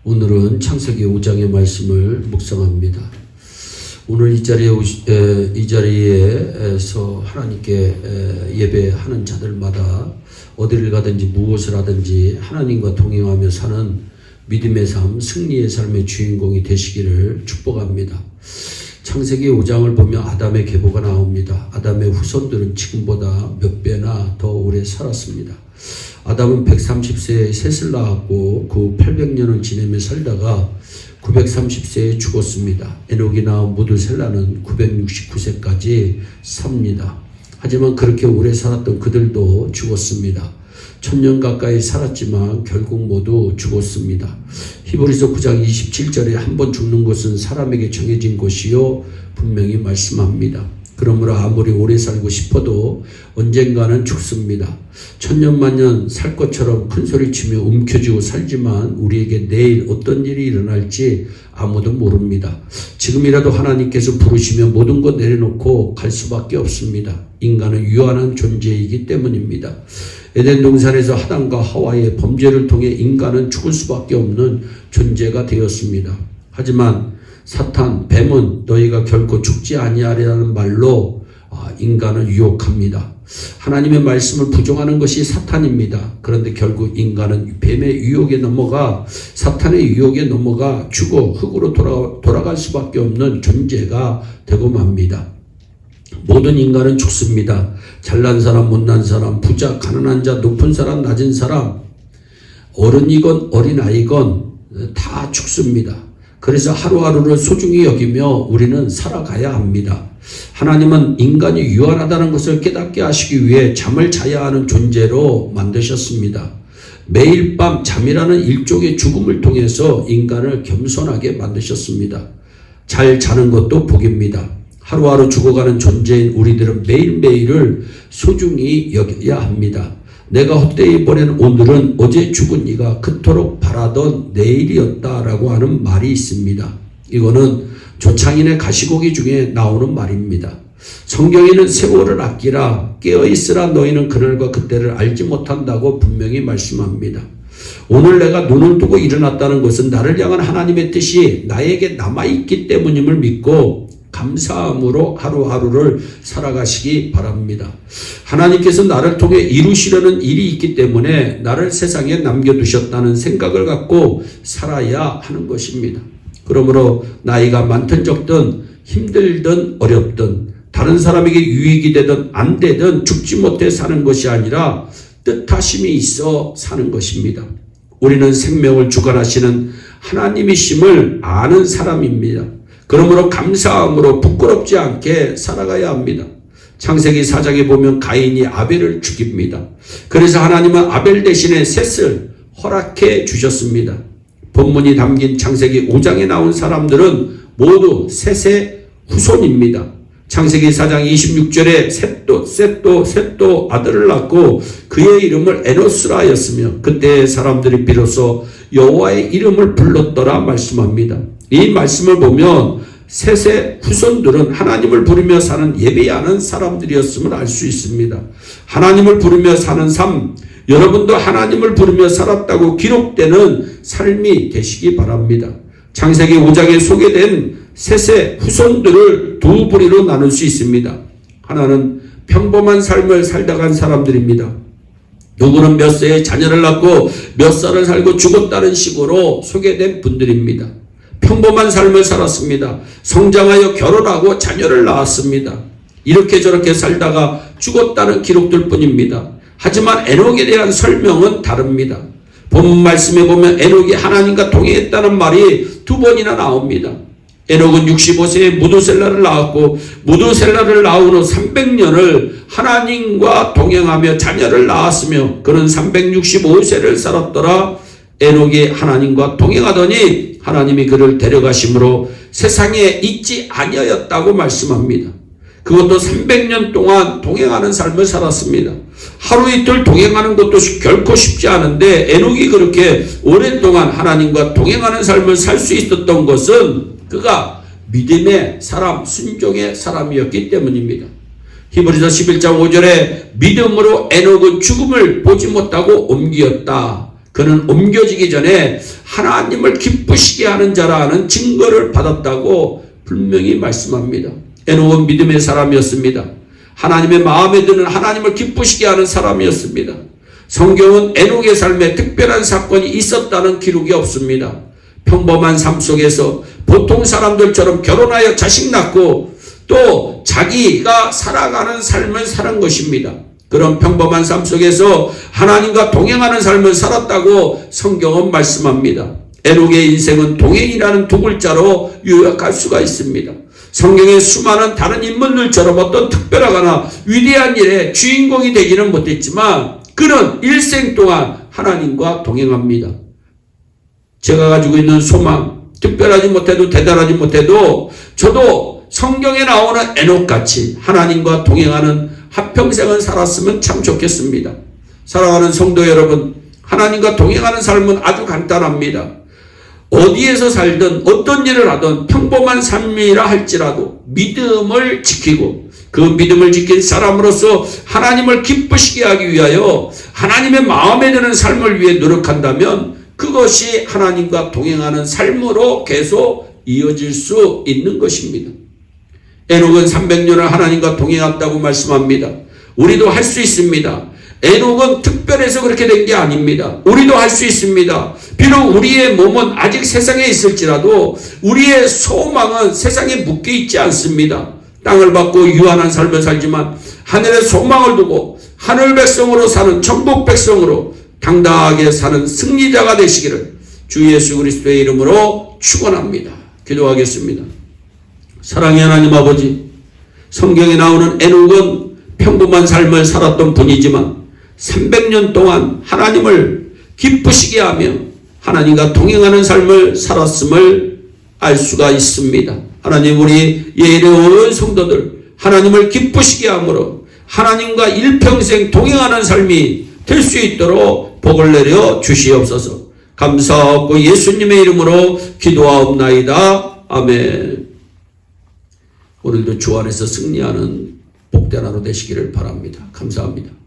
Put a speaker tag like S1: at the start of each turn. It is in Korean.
S1: 오늘은 창세기 5장의 말씀을 묵상합니다. 오늘 이 자리에서 하나님께 예배하는 자들마다 어디를 가든지 무엇을 하든지 하나님과 동행하며 사는 믿음의 삶, 승리의 삶의 주인공이 되시기를 축복합니다. 창세기 5장을 보면 아담의 계보가 나옵니다. 아담의 후손들은 지금보다 몇 배나 더 오래 살았습니다. 아담은 130세에 셋을 낳았고 그 후 800년을 지내며 살다가 930세에 죽었습니다. 에녹이 낳은 무드셀라는 969세까지 삽니다. 하지만 그렇게 오래 살았던 그들도 죽었습니다. 1000년 가까이 살았지만 결국 모두 죽었습니다. 히브리서 9장 27절에 한 번 죽는 것은 사람에게 정해진 것이요 분명히 말씀합니다. 그러므로 아무리 오래 살고 싶어도 언젠가는 죽습니다. 천년만년 살 것처럼 큰소리치며 움켜쥐고 살지만 우리에게 내일 어떤 일이 일어날지 아무도 모릅니다. 지금이라도 하나님께서 부르시며 모든 것 내려놓고 갈 수밖에 없습니다. 인간은 유한한 존재이기 때문입니다. 에덴 동산에서 아담과 하와의 범죄를 통해 인간은 죽을 수밖에 없는 존재가 되었습니다. 하지만 사탄, 뱀은 너희가 결코 죽지 아니하리라는 말로 인간을 유혹합니다. 하나님의 말씀을 부정하는 것이 사탄입니다. 그런데 결국 인간은 뱀의 유혹에 넘어가 사탄의 유혹에 넘어가 죽어 흙으로 돌아갈 수밖에 없는 존재가 되고 맙니다. 모든 인간은 죽습니다. 잘난 사람, 못난 사람, 부자, 가난한 자, 높은 사람, 낮은 사람, 어른이건 어린아이건 다 죽습니다. 그래서 하루하루를 소중히 여기며 우리는 살아가야 합니다. 하나님은 인간이 유한하다는 것을 깨닫게 하시기 위해 잠을 자야 하는 존재로 만드셨습니다. 매일 밤 잠이라는 일종의 죽음을 통해서 인간을 겸손하게 만드셨습니다. 잘 자는 것도 복입니다. 하루하루 죽어가는 존재인 우리들은 매일매일을 소중히 여겨야 합니다. 내가 헛되이 보낸 오늘은 어제 죽은 이가 그토록 바라던 내일이었다라고 하는 말이 있습니다. 이거는 조창인의 가시고기 중에 나오는 말입니다. 성경에는 세월을 아끼라 깨어있으라 너희는 그날과 그때를 알지 못한다고 분명히 말씀합니다. 오늘 내가 눈을 뜨고 일어났다는 것은 나를 향한 하나님의 뜻이 나에게 남아있기 때문임을 믿고 감사함으로 하루하루를 살아가시기 바랍니다. 하나님께서 나를 통해 이루시려는 일이 있기 때문에 나를 세상에 남겨두셨다는 생각을 갖고 살아야 하는 것입니다. 그러므로 나이가 많든 적든 힘들든 어렵든 다른 사람에게 유익이 되든 안 되든 죽지 못해 사는 것이 아니라 뜻하심이 있어 사는 것입니다. 우리는 생명을 주관하시는 하나님이심을 아는 사람입니다. 그러므로 감사함으로 부끄럽지 않게 살아가야 합니다. 창세기 4장에 보면 가인이 아벨을 죽입니다. 그래서 하나님은 아벨 대신에 셋을 허락해 주셨습니다. 본문이 담긴 창세기 5장에 나온 사람들은 모두 셋의 후손입니다. 창세기 4장 26절에 셋도 아들을 낳고 그의 이름을 에노스라 하였으며 그때의 사람들이 비로소 여호와의 이름을 불렀더라 말씀합니다. 이 말씀을 보면 셋의 후손들은 하나님을 부르며 사는 예배하는 사람들이었음을 알 수 있습니다. 하나님을 부르며 사는 삶, 여러분도 하나님을 부르며 살았다고 기록되는 삶이 되시기 바랍니다. 창세기 5장에 소개된 셋의 후손들을 두 부리로 나눌 수 있습니다. 하나는 평범한 삶을 살다 간 사람들입니다. 누구는 몇 세에 자녀를 낳고 몇 살을 살고 죽었다는 식으로 소개된 분들입니다. 평범한 삶을 살았습니다. 성장하여 결혼하고 자녀를 낳았습니다. 이렇게 저렇게 살다가 죽었다는 기록들 뿐입니다. 하지만 에녹에 대한 설명은 다릅니다. 본문 말씀에 보면 에녹이 하나님과 동행했다는 말이 두 번이나 나옵니다. 에녹은 65세에 무드셀라를 낳았고 무드셀라를 낳은 후 300년을 하나님과 동행하며 자녀를 낳았으며 그는 365세를 살았더라. 에녹이 하나님과 동행하더니 하나님이 그를 데려가심으로 세상에 있지 아니하였다고 말씀합니다. 그것도 300년 동안 동행하는 삶을 살았습니다. 하루 이틀 동행하는 것도 결코 쉽지 않은데 에녹이 그렇게 오랫동안 하나님과 동행하는 삶을 살 수 있었던 것은 그가 믿음의 사람, 순종의 사람이었기 때문입니다. 히브리서 11장 5절에 믿음으로 에녹은 죽음을 보지 못하고 옮기었다. 그는 옮겨지기 전에 하나님을 기쁘시게 하는 자라는 증거를 받았다고 분명히 말씀합니다. 에녹은 믿음의 사람이었습니다. 하나님의 마음에 드는 하나님을 기쁘시게 하는 사람이었습니다. 성경은 에녹의 삶에 특별한 사건이 있었다는 기록이 없습니다. 평범한 삶 속에서 보통 사람들처럼 결혼하여 자식 낳고 또 자기가 살아가는 삶을 사는 것입니다. 그런 평범한 삶 속에서 하나님과 동행하는 삶을 살았다고 성경은 말씀합니다. 에녹의 인생은 동행이라는 두 글자로 요약할 수가 있습니다. 성경의 수많은 다른 인물들처럼 어떤 특별하거나 위대한 일의 주인공이 되지는 못했지만 그는 일생 동안 하나님과 동행합니다. 제가 가지고 있는 소망, 특별하지 못해도 대단하지 못해도 저도 성경에 나오는 에녹같이 하나님과 동행하는 한평생을 살았으면 참 좋겠습니다. 사랑하는 성도 여러분, 하나님과 동행하는 삶은 아주 간단합니다. 어디에서 살든 어떤 일을 하든 평범한 삶이라 할지라도 믿음을 지키고 그 믿음을 지킨 사람으로서 하나님을 기쁘시게 하기 위하여 하나님의 마음에 드는 삶을 위해 노력한다면 그것이 하나님과 동행하는 삶으로 계속 이어질 수 있는 것입니다. 에녹은 300년을 하나님과 동행했다고 말씀합니다. 우리도 할 수 있습니다. 에녹은 특별해서 그렇게 된 게 아닙니다. 우리도 할 수 있습니다. 비록 우리의 몸은 아직 세상에 있을지라도 우리의 소망은 세상에 묶여 있지 않습니다. 땅을 받고 유한한 삶을 살지만 하늘에 소망을 두고 하늘 백성으로 사는 천국 백성으로 당당하게 사는 승리자가 되시기를 주 예수 그리스도의 이름으로 축원합니다. 기도하겠습니다. 사랑의 하나님 아버지, 성경에 나오는 에녹은 평범한 삶을 살았던 분이지만 300년 동안 하나님을 기쁘시게 하며 하나님과 동행하는 삶을 살았음을 알 수가 있습니다. 하나님, 우리 예일의 온 성도들 하나님을 기쁘시게 함으로 하나님과 일평생 동행하는 삶이 될 수 있도록 복을 내려 주시옵소서. 감사하고 예수님의 이름으로 기도하옵나이다. 아멘. 오늘도 주 안에서 승리하는 복된 하루 되시기를 바랍니다. 감사합니다.